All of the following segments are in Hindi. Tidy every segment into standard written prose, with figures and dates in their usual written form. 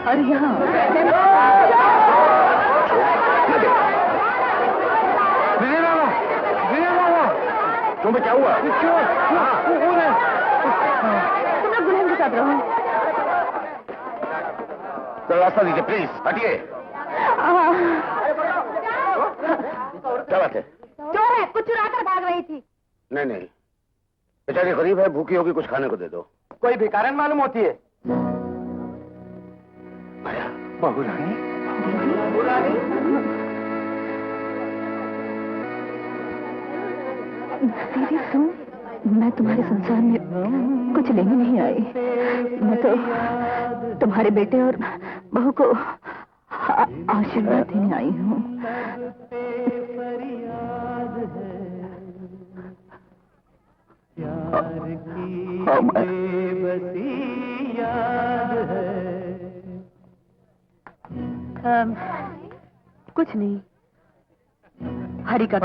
और यहाँ तुम्हें क्या हुआ? तुम लोग दुल्हन के साथ रहो। तो रास्ता दीजिए प्लीज, हटिए। क्या बात है? चोर है, कुछ चुरा कर भाग रही थी। नहीं नहीं, बेचारी गरीब है, भूखी होगी, कुछ खाने को दे दो। कोई भिखारन मालूम होती है। आया बहू रानी। दीदी तुम, मैं तुम्हारे संसार में कुछ लेने नहीं आई। मैं तो तुम्हारे बेटे और बहू को आशीर्वाद देने आई हूँ। कुछ नहीं, हरी का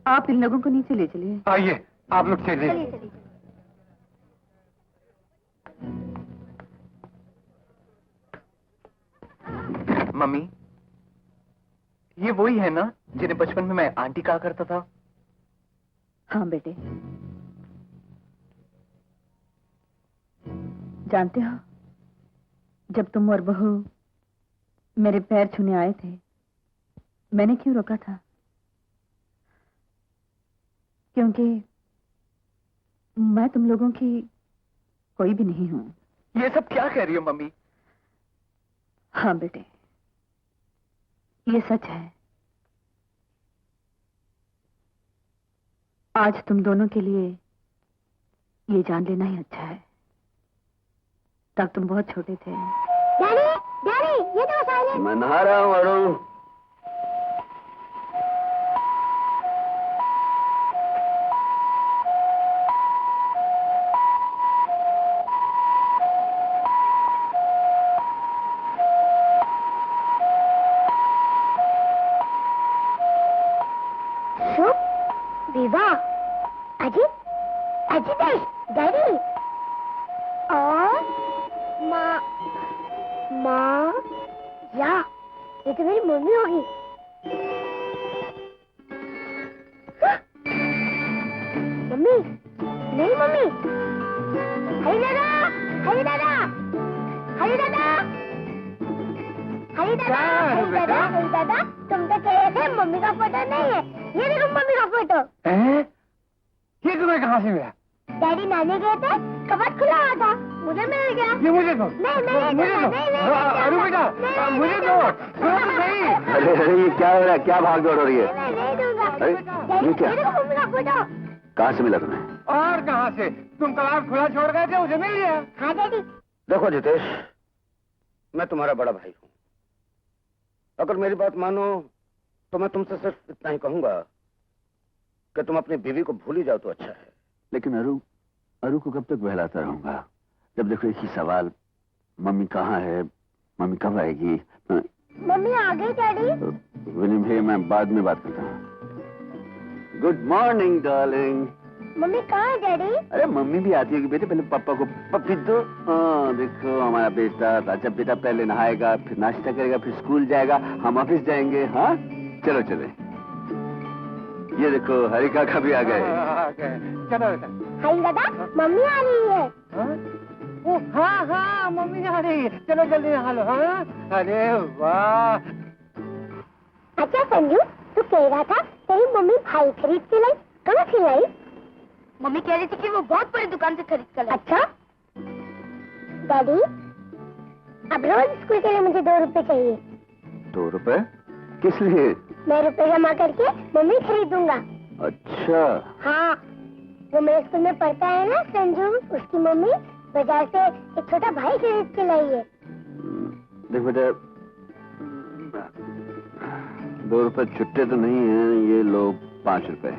आप इन लोगों को नीचे ले चलिए। आइए आप लोग चलिए। मम्मी, ये वही है ना जिन्हें बचपन में मैं आंटी कहा करता था? हाँ बेटे, जानते हो जब तुम और बहू मेरे पैर छूने आए थे, मैंने क्यों रोका था? क्योंकि मैं तुम लोगों की कोई भी नहीं हूं। ये सब क्या कह रही हो मम्मी? हाँ बेटे, ये सच है। आज तुम दोनों के लिए ये जान लेना ही अच्छा है। तब तुम बहुत छोटे थे। डैडी, डैडी, ये तो साइलेंट। मैं नहा रहा हूँ अरुण। विवाह, अजी, अजी डैडी और माँ या ये तो मेरी मम्मी होगी। मम्मी, नहीं मम्मी। हरी दादा, हरी दादा, हरी दादा, हरी दादा, हरी दादा, हरी दादा, तुम तो कह रहे थे मम्मी का फोटो नहीं है। ये देखो मम्मी का फोटो। ये तुम्हें कहाँ से मिला? डैडी नानी गए थे, कपट खुला हुआ था, मुझे मिल गया। ये मुझे दो। नहीं, मुझे दो। अरुण बेटा, मुझे दो। नहीं। अरे अरे ये क्या हो रहा है? क्या भाग दौड़ हो रही है? नहीं दूंगा। अरे, ये क्या? ये देखो मम्मी का फोटो। कहाँ से मिला तुम्हें? और कहाँ से? तुम कबाब खुला छोड़ गए थे, मुझे मिल गया। हाँ डैडी। देखो जितेश, मैं तुम्हारा बड़ा भाई हूँ। अगर मेरी बात मानो तो मैं तुमसे सिर्फ इतना ही कहूंगा कि तुम अपनी बीवी को भूल ही जाओ तो अच्छा है। लेकिन अरु को कब तक बहलाता रहूंगा? जब देखो एक ही सवाल, मम्मी कहाँ है, मम्मी कब आएगी? मम्मी आ गई डैडी। विलियम भैया, मैं बाद में बात करता हूँ। Good morning darling. मम्मी कहाँ है डैडी? अरे मम्मी भी आती होगी बेटे, पहले पापा को पप्पी दो। हाँ देखो हमारा बेटा, राजा बेटा पहले नहाएगा, फिर नाश्ता करेगा, फिर स्कूल जाएगा, हम ऑफिस जाएंगे। हाँ चलो चले। ये देखो हरी काका भी आ गए। चलो बेटा। हरी दादा, मम्मी आ रही है। हाँ मम्मी आ रही है। चलो जल्दी नहा लो। हाँ अरे वाह। अच्छा संजू, तू कह रहा था तेरी मम्मी भाई खरीद के लाई, कहाँ से लाई? मम्मी कह रही थी कि वो बहुत बड़ी दुकान से खरीद कर लाई। अच्छा डैडी, अब रोज स्कूल के लिए मुझे 2 रुपए चाहिए। 2 रुपए? किस लिए? मैं रुपए जमा करके मम्मी खरीदूंगा। अच्छा। हाँ, वो मेरे स्कूल में पढ़ता है ना संजू, उसकी मम्मी बाजार से एक छोटा भाई खरीद के लाई है। देख बेटा, 2 रुपए छुट्टे तो नहीं है, ये लो 5 रुपए।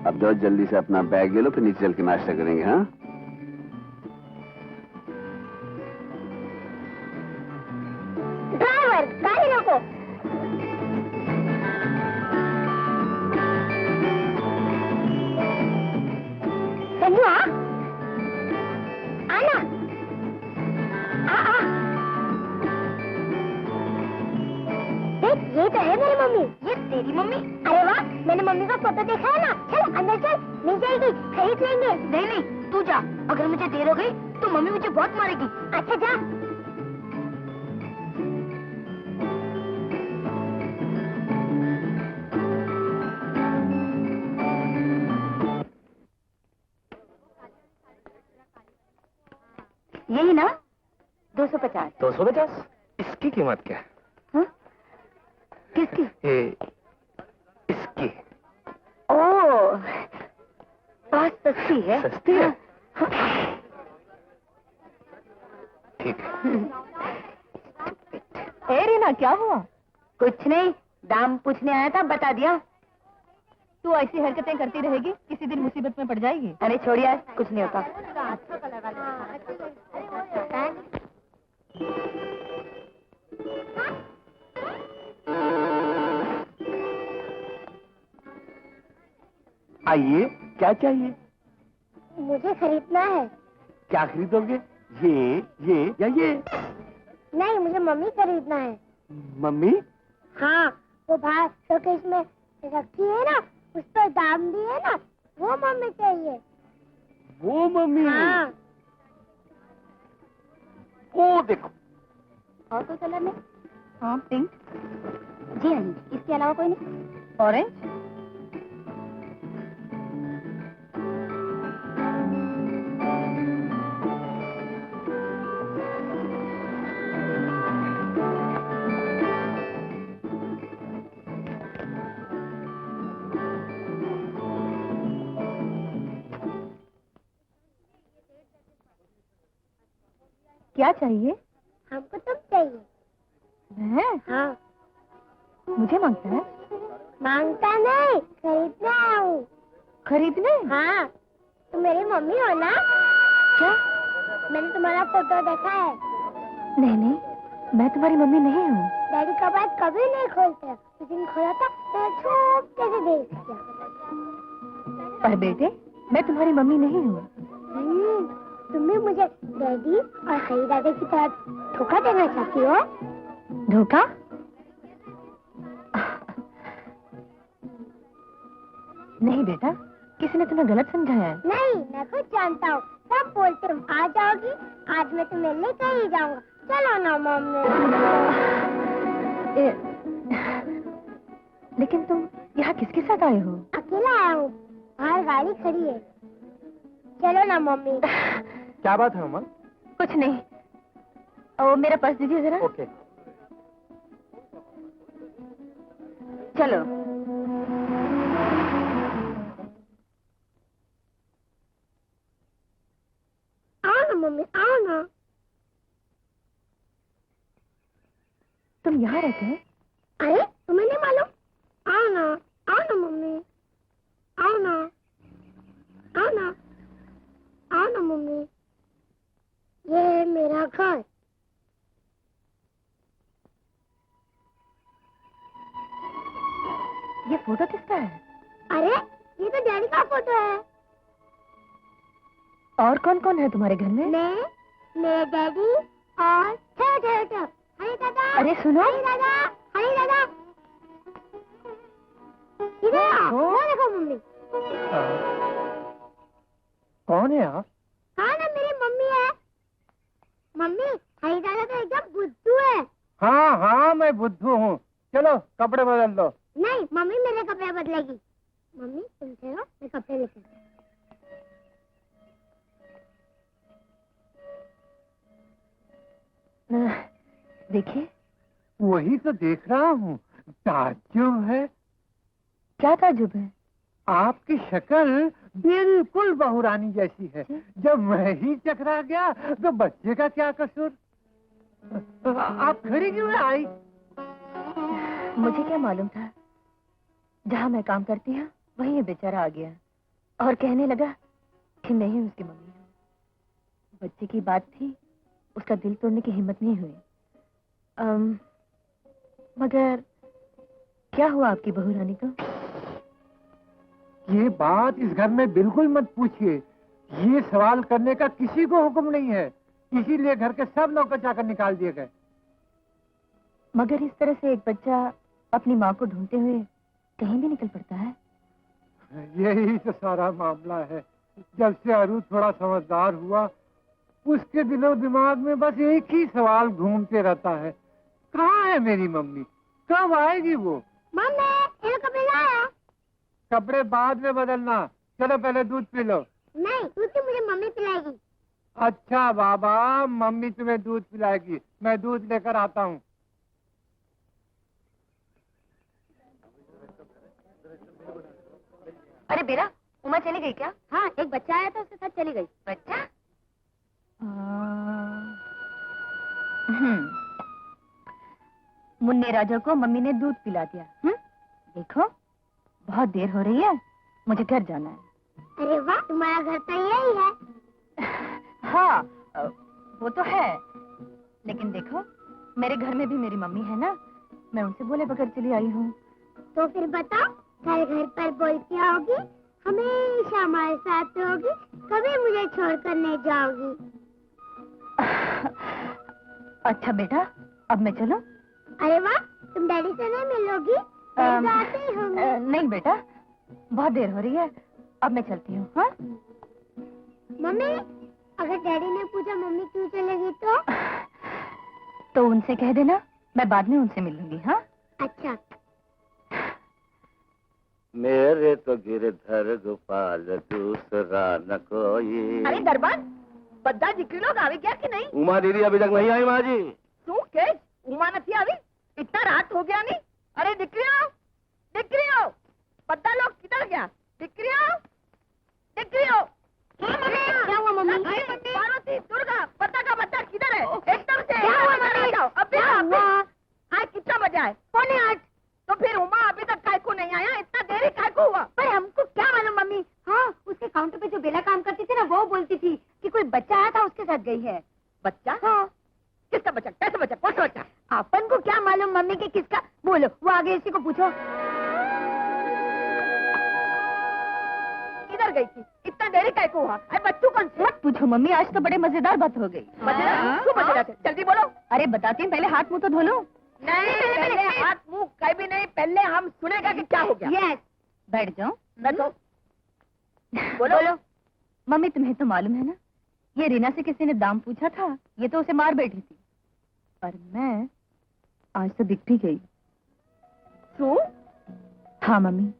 अब जाओ जल्दी से अपना बैग ले लो, फिर नीचे चल के नाश्ता करेंगे। हाँ ड्राइवर गाड़ी रोको। संजू आ, आना, आ। मेरी मम्मी। ये तेरी मम्मी? अरे वाह, मैंने मम्मी का फोटो देखा है ना। चल अंदर चल, मिल जाएगी, खरीद लेंगे। नहीं नहीं, तू जा, अगर मुझे देर हो गई तो मम्मी मुझे बहुत मारेगी। अच्छा जा। यही ना 250। 250? इसकी कीमत क्या है? हाँ? किसकी? इसकी। ओह, बहुत सस्ती है। सस्ती है? ठीक है। ए रीना, क्या हुआ? कुछ नहीं, दाम पूछने आया था, बता दिया। तू ऐसी हरकतें करती रहेगी, किसी दिन मुसीबत में पड़ जाएगी। अरे छोड़ यार, कुछ नहीं होता। आइए, क्या चाहिए? मुझे खरीदना है। क्या खरीदोगे? ये या ये? नहीं, मुझे मम्मी खरीदना है। मम्मी? हाँ, वो बाहर शोकेस में रखी है ना, उस पर दाम भी है ना, वो मम्मी चाहिए। वो मम्मी? हाँ। वो देखो। और कोई कलर नहीं? हाँ, पिंक। जी नहीं, इसके अलावा कोई नहीं। ऑरेंज। क्या चाहिए? हमको तुम चाहिए। मैं? हाँ। मुझे मांगता है? मांगता नहीं, खरीदने आया हूँ। खरीदने? हाँ, तुम मेरी मम्मी हो ना? क्या? मैंने तुम्हारा फोटो देखा है। नहीं नहीं, मैं तुम्हारी मम्मी नहीं हूँ। डैडी का बात कभी नहीं खोलते। उस दिन खोला था, मैं छुपके से देख लिया। पर बेटे, मैं तुम्हारी मम्मी नहीं हूँ। तुम भी मुझे डैडी और हरी दादा की तरह धोखा देना चाहती हो? धोखा? नहीं बेटा, किसी ने तुम्हें गलत समझाया है। नहीं, मैं खुद जानता हूँ। सब बोलते तुम आ जाओगी, आज मैं तुम्हें लेकर ही जाऊंगा। चलो ना मम्मी। लेकिन तुम यहाँ किसके साथ आए हो? अकेला आया हूँ, बाहर गाड़ी खड़ी है। चलो ना मम्मी। क्या बात है उमा? कुछ नहीं। ओ, मेरा पर्स दीजिए जरा। ओके। चलो। आओ ना मम्मी, आओ ना। तुम यहाँ रहते हैं? अरे तुम्हें नहीं मालूम? आओ ना, आओ ना मम्मी, आओ ना, आओ ना, आओ ना मम्मी। ये है मेरा घर। ये फोटो किसका है? अरे ये तो डैडी का फोटो है। और कौन कौन है तुम्हारे घर में? मैं, मेरे डैडी और ठहर हरी दादा। अरे सुनो। हरी दादा, हरी दादा। इधर आओ, वो देखो मम्मी। कौन है आप? हाँ ना, मेरी मम्मी है। मम्मी, हरी दादा तो एकदम बुद्धू है। हाँ हाँ, मैं बुद्धू हूँ। चलो कपड़े बदल दो। नहीं, मम्मी मेरे कपड़े बदलेगी। मम्मी तुम चलो, मैं कपड़े लेकर। देखिए। वही तो देख रहा हूँ। ताज्जुब है। क्या ताजुब है? आपकी शक्ल बिल्कुल बहुरानी जैसी है। जब मैं ही चकरा गया तो बच्चे का क्या कसूर? आप खड़ी क्यों आई? मुझे क्या मालूम था, जहाँ मैं काम करती हूँ वहीं ये बेचारा आ गया और कहने लगा कि मैं ही उसकी मम्मी हूँ। बच्चे की बात थी, उसका दिल तोड़ने की हिम्मत नहीं हुई। मगर क्या हुआ आपकी बहू रानी को? ये बात इस घर में बिल्कुल मत पूछिए। ये सवाल करने का किसी को हुक्म नहीं है, इसीलिए घर के सब नौकर चाकर निकाल दिए गए। मगर इस तरह से एक बच्चा अपनी माँ को ढूंढते हुए कहीं भी निकल पड़ता है। यही तो सारा मामला है। जब से अरू थोड़ा समझदार हुआ, उसके दिलो दिमाग में बस एक ही सवाल घूमते रहता है, कहाँ है मेरी मम्मी, कब आएगी वो? मम्मी ये कपड़े लाया। कपड़े बाद में बदलना, चलो पहले दूध पी लो। नहीं, दूध तो मुझे मम्मी पिलाएगी। अच्छा बाबा, मम्मी तुम्हें दूध पिलाएगी, मैं दूध लेकर आता हूँ। अरे बेरा, उमा चली गई क्या? हाँ, एक बच्चा आया था, उसके साथ चली गई। बच्चा? मुन्ने राजा को मम्मी ने दूध पिला दिया। देखो, बहुत देर हो रही है, मुझे घर जाना है। अरे वाह, तुम्हारा घर तो यही है। हाँ, वो तो है, लेकिन देखो, मेरे घर में भी मेरी मम्मी है ना, मैं उनसे बोले बगैर चली आई हूँ। तो फिर बताओ, घर घर पर बोलती आओगी, हमेशा हमारे साथ रहोगी, कभी मुझे छोड़कर नहीं जाओगी। अच्छा बेटा, अब मैं चलूं? अरे वाह, तुम डैडी से नहीं मिलोगी? मैं तो आते ही होंगे। नहीं बेटा, बहुत देर हो रही है, अब मैं चलती हूँ। हाँ? मम्मी, अगर डैडी ने पूछा मम्मी क्यों चलेगी तो उनसे कह देना, मैं बाद में उनसे मिल लूंगी। हाँ? अच्छा। मेरे तो गिरधर गोपाल दूसरा न कोई। अरे दरबार, બધા દીકરી लोग आवे क्या कि नहीं? उमा दीदी अभी तक नहीं आई माँ जी। શું કે ઉમા નથી આવી? इतना रात हो गया नहीं? अरे દીકરીઓ, દીકરીઓ, બધા लोग किधर गया? દીકરીઓ, દીકરીઓ। क्या हुआ मम्मी? पार्वती, दुर्गा, पता का बच्चा किधर है? एकदम से क्या हुआ मम्मी? अभी आज कितना बजा है? 7:45। तो फिर उमा अभी तक काय को नहीं आया? इतना देरी काय को हुआ? पर हमको क्या मालूम मम्मी। हाँ, उसके काउंटर पे जो बेला काम करती थी ना, वो बोलती थी कि कोई बच्चा आया था, उसके साथ गई है। बच्चा? हाँ। किसका बच्चा? कैसे बच्चा? कौन सा बच्चा? अपन को क्या मालूम मम्मी कि किसका। बोलो, वो आगे इसी को पूछो। किधर गई थी? इतना देरी काय को हुआ? अरे बच्चों कौन से? मत पूछो मम्मी, आज तो बड़े मजेदार बात हो गई। मजेदार? जल्दी बोलो। अरे बताती हूँ, पहले हाथ मुंह तो धो लो। नहीं, पहले हाथ मुंह कहीं भी नहीं, पहले हम सुनेगा कि क्या हो गया। यस। बैठ जाओ। बैठो। बोलो। मम्मी, तुम्हें तो मालूम है ना, ये रीना से किसी ने दाम पूछा था, ये तो उसे मार बैठी थी, पर मैं आज तो दिख भी गई। क्यों? हाँ मम्मी,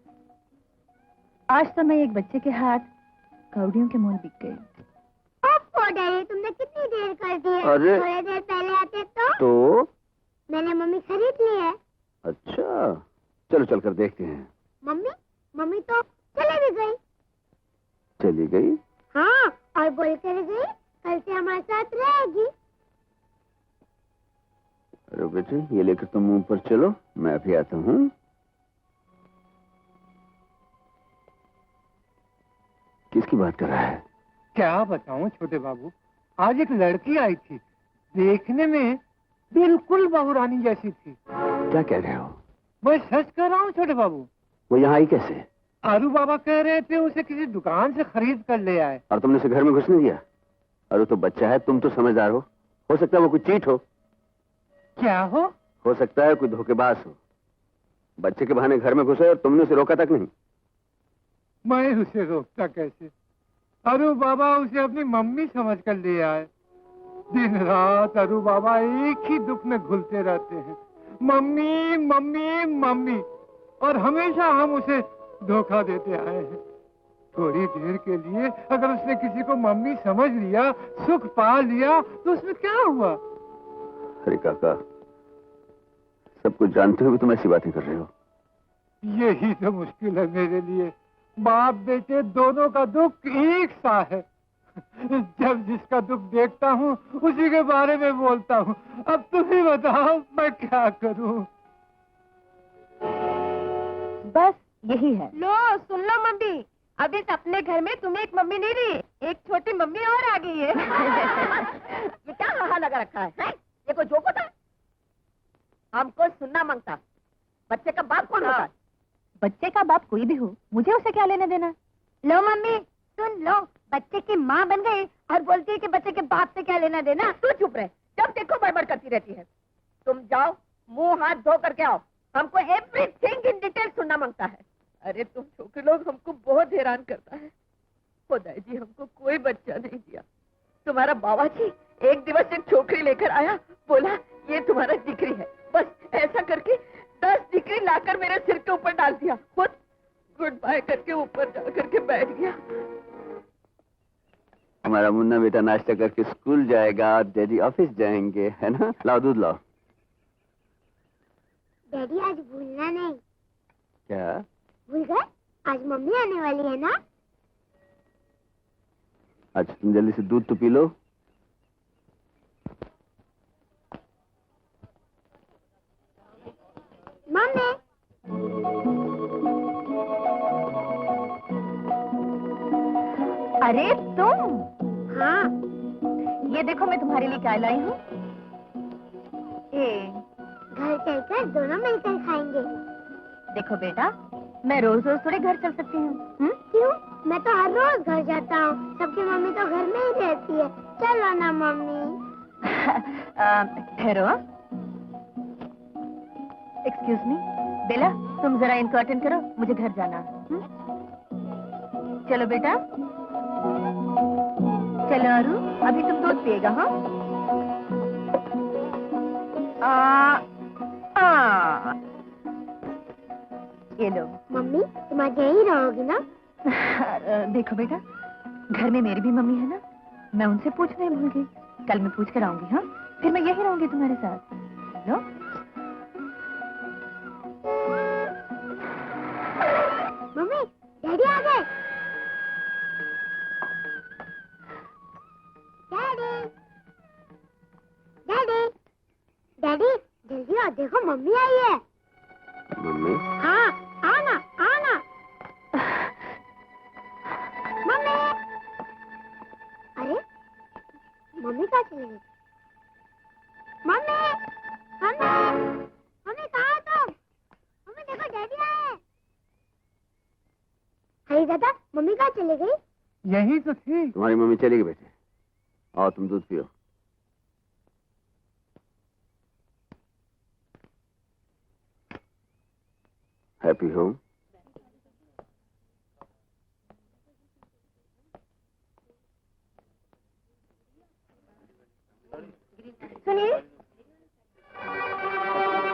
आज तो मैं एक बच्चे के हाथ कौड़ियों के मोल बिक गई। ओह डैडी, तुमने कितनी देर कर दी है? अरे। थोड़ी देर पहले आते तो मैंने मम्मी खरीद ली है। अच्छा, चलो चल कर देखते हैं। मम्मी तो चले भी गई। चली गई? हाँ, और बोल कर गई कल से हमारे साथ रहेगी। अरे बेटे, ये लेकर तुम ऊपर चलो, मैं अभी आता हूँ। किसकी बात कर रहा है? क्या बताऊं छोटे बाबू, आज एक लड़की आई थी, देखने में बिल्कुल बहुरानी जैसी थी। क्या कह रहे हो? मैं सच कर रहा हूँ छोटे बाबू। वो यहाँ आई कैसे? आरू बाबा कह रहे थे उसे किसी दुकान से खरीद कर ले आए। और तुमने उसे घर में घुसने दिया? अरे तो बच्चा है, तुम तो समझदार हो सकता है वो कोई चीट हो। क्या हो सकता है कोई धोखेबाज हो। बच्चे के बहाने घर में घुसे और तुमने उसे रोका तक नहीं। मैं उसे रोकता कैसे? अरू बाबा उसे अपनी मम्मी समझ कर ले आए। दिन रात अरू बाबा एक ही दुख में घुलते रहते हैं, मम्मी मम्मी मम्मी, और हमेशा हम उसे धोखा देते आए हैं। थोड़ी देर के लिए अगर उसने किसी को मम्मी समझ लिया, सुख पा लिया, तो उसमें क्या हुआ? अरे काका, सब कुछ जानते हुए तुम ऐसी बातें कर रहे हो। यही तो मुश्किल है मेरे लिए। बाप बेटे दोनों का दुख एक सा है। जब जिसका दुख देखता हूँ उसी के बारे में बोलता हूँ। अब तुम ही बताओ मैं क्या करूँ? बस यही है। लो सुन लो मम्मी, अब इस अपने घर में तुम्हें एक मम्मी नहीं रही, एक छोटी मम्मी और आ गई है। ये क्या हाहा लगा रखा है? ये कोई जोक होता है? हमको सुनना मांगता। बच्चे का बाप कौन होता है? बच्चे का बाप कोई भी हो, मुझे उसे क्या लेना देना? लो मम्मी सुन लो, बच्चे की माँ बन गई और बोलती है कि बच्चे के बाप से क्या लेना देना। तू चुप रहे, जब देखो बड़बड़ करती रहती है। तुम जाओ, मुंह हाथ धो करके आओ, हमको एवरीथिंग इन डिटेल सुनना मांगता है। अरे तुम छोकरे लोग हमको बहुत हैरान करता है। खुदाई जी हमको कोई बच्चा नहीं दिया। तुम्हारा बाबा जी एक दिवस एक छोकरी लेकर आया, बोला ये तुम्हारा दिकरी है। बस ऐसा करके 10 दिकरी लाकर मेरे सिर के ऊपर डाल दिया। खुद गुड बाय करके ऊपर जा करके बैठ गया। हमारा मुन्ना बेटा नाश्ता करके स्कूल जाएगा, डैडी ऑफिस जाएंगे, है ना? लाओ दूध लाओ। डैडी आज भूलना नहीं। क्या भूल गए? आज मम्मी आने वाली है ना। अच्छा तुम जल्दी से दूध तो पी लो। मम्मी अरे तुम, हाँ ये देखो मैं तुम्हारे लिए क्या लाई हूँ। घर चलकर दोनों मिलकर खाएंगे। देखो बेटा, मैं रोज रोज थोड़े घर चल सकती हूँ। क्यों? मैं तो हर रोज घर जाता हूँ। सबकी मम्मी तो घर में ही रहती है। चलो ना मम्मी। ठहरो। एक्सक्यूज मी बेला, तुम जरा इनको अटेंड करो, मुझे घर जाना है। चलो बेटा, चलो अरु, अभी तुम दूध पिएगा। हाँ ये लो। मम्मी तुम आज यहीं रहोगी ना? देखो बेटा, घर में मेरी भी मम्मी है ना, मैं उनसे पूछना ही भूल गई। कल मैं पूछ कर आऊंगी। हाँ, फिर मैं यही रहूंगी तुम्हारे साथ। लो। मम्मी डैडी आ गए। डैडी डैडी डैडी जल्दी आओ, देखो मम्मी आई है। मम्मी? हाँ आना आना। मम्मी, अरे मम्मी कहाँ चली गई? मम्मी मम्मी मम्मी कहाँ हो तुम? मम्मी देखो डैडी आए। अरे दादा मम्मी कहाँ चली गई? यही तो थी। तुम्हारी मम्मी चली गई बेटे। आओ तुम दूध पियो। Happy home. सुनिए,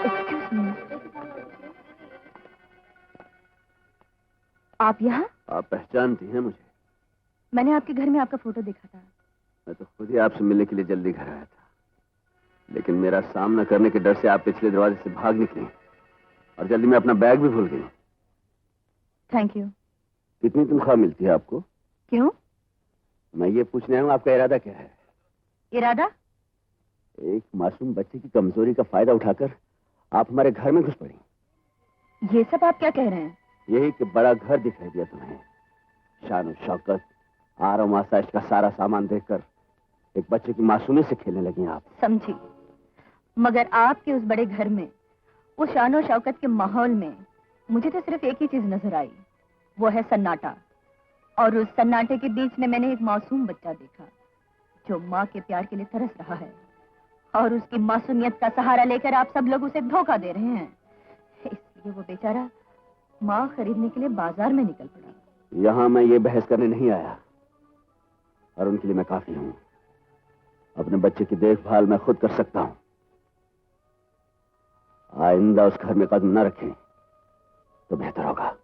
एक्सक्यूज मी, आप यहाँ? आप पहचानती हैं मुझे? मैंने आपके घर में आपका फोटो देखा था। मैं तो खुद ही आपसे मिलने के लिए जल्दी घर आया था, लेकिन मेरा सामना करने के डर से आप पिछले दरवाजे से भाग निकली और जल्दी में अपना बैग भी भूल गई। Thank you. कितनी तनख्वाह मिलती है आपको? क्यों? मैं ये पूछने आया हूँ आपका इरादा क्या है? इरादा? एक मासूम बच्चे की कमजोरी का फायदा उठाकर आप हमारे घर में घुस पड़ी। ये सब आप क्या कह रहे हैं? यही कि बड़ा घर दिखाई दिया तुम्हें, शान और शौकत, आराम आसाइश का सारा सामान देखकर एक बच्चे की मासूमी से खेलने लगी आप। समझी, मगर आपके उस बड़े घर में, उस शान और शौकत के माहौल में मुझे तो सिर्फ एक ही चीज नजर आई, वो है सन्नाटा। और उस सन्नाटे के बीच में मैंने एक मासूम बच्चा देखा जो माँ के प्यार के लिए तरस रहा है, और उसकी मासूमियत का सहारा लेकर आप सब लोग उसे धोखा दे रहे हैं। इसलिए वो बेचारा माँ खरीदने के लिए बाजार में निकल पड़ा। यहाँ मैं ये बहस करने नहीं आया, और उनके लिए मैं काफी हूँ। अपने बच्चे की देखभाल मैं खुद कर सकता हूँ। आइंदा उस घर में कदम न रखें तो बेहतर होगा।